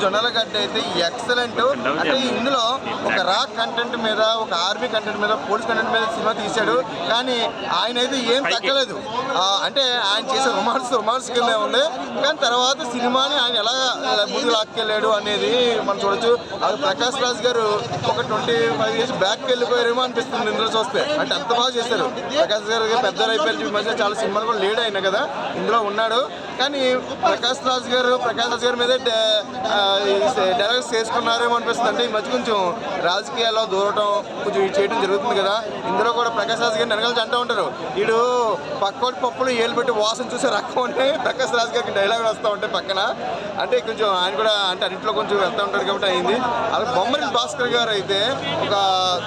జొన్నలగడ్డ అయితే ఎక్సలెంట్. అంటే ఇందులో ఒక రాక్ కంటెంట్ మీద, ఒక ఆర్మీ కంటెంట్ మీద, పోలీస్ కంటెంట్ మీద సినిమా తీశాడు. కానీ ఆయన అయితే ఏం తగ్గలేదు. అంటే ఆయన చేసే రొమాన్స్ కింద ఉంది. కానీ తర్వాత సినిమాని ఆయన ఎలా ముందుకు లాక్కెళ్ళాడు అనేది మనం చూడొచ్చు. అది ప్రకాష్ రాజ్ గారు ఒక 25 years బ్యాక్ వెళ్ళిపోయారేమో అనిపిస్తుంది ఇందులో చూస్తే. అంటే అంత బాగా చేశారు. ప్రకాష్ గారు పెద్దలు అయిపోయారు. ఈ మధ్య చాలా సినిమాలు కూడా లేట్ అయినా కదా, ఇందులో ఉన్నాడు. కానీ ప్రకాష్ రాజ్ గారి మీదే డైరెక్ట్ చేసుకున్నారేమో అనిపిస్తుంది. అంటే ఈ మధ్య కొంచెం రాజకీయాల్లో దూరటం కొంచెం చేయడం జరుగుతుంది కదా. ఇందులో కూడా ప్రకాష్ రాజ్ గారిని వెనకాల అంటూ ఉంటారు, వీడు పక్కోటి పప్పులు ఏళ్ళు పెట్టి వాసన చూసే రకం అంటే ప్రకాష్ రాజ్ గారికి డైలాగులు వస్తూ ఉంటాయి పక్కన. అంటే కొంచెం ఆయన కూడా అంటే అన్నింటిలో కొంచెం వెళ్తూ ఉంటాడు కాబట్టి అయింది. అలాగే బొమ్మరి భాస్కర్ గారు అయితే ఒక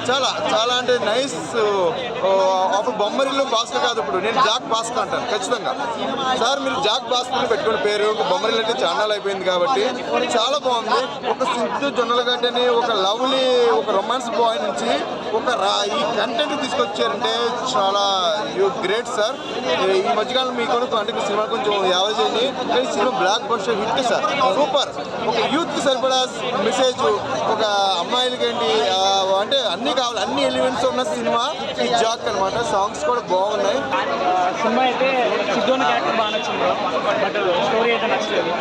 చాలా అంటే నైస్ అప్పుడు బొమ్మరిలో భాస్కర్ కాదు, ఇప్పుడు నేను జాక్ భాస్కర్ అంటాను ఖచ్చితంగా. సార్ మీరు జాక్ భాస్కర్ పెట్టుకున్న పేరు, బొమ్మరిలో అయితే ఛానల్ అయిపోయింది కాబట్టి చాలా బాగుంది. ఒక సిద్ధు జొన్నలగడ్డని ఒక లవ్లీ ఒక రొమాన్స్ బాయ్ నుంచి ఒక ఈ కంటెంట్ తీసుకొచ్చారంటే చాలా గ్రేట్ సార్. ఈ మధ్యకాలం మీకు అంటే సినిమా కొంచెం యావరేజ్ అయింది, కానీ cinema block buster hit sir, super. ఒక యూత్కి సరిపడా మెసేజ్, ఒక అమ్మాయిలకి ఏంటి అంటే అన్నీ కావాలి, అన్ని ఎలిమెంట్స్ ఉన్న సినిమా ఈ జాక్ అనమాట. సాంగ్స్ కూడా బాగున్నాయి. సినిమా అయితే సిద్ధు అన్న క్యారెక్టర్ బాగా నచ్చింది, బట్ స్టోరీ అయితే నచ్చలేదు.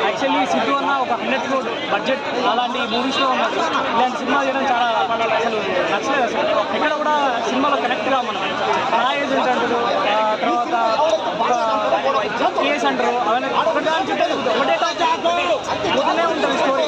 యాక్చువల్లీ సిద్ధు అన్న ఒక 100 crore బడ్జెట్ అలాంటి మూవీస్లో ఉన్నది. ఇలాంటి సినిమా చేయడం చాలా అసలు నచ్చలేదు. అసలు ఎక్కడ కూడా సినిమాలో కరెక్ట్గా మనం ఏజెంట్ అంటారు, తర్వాత ఒక కేస్ అంటారు, అవన్నీ ఒకటే ఉంటుంది స్టోరీ.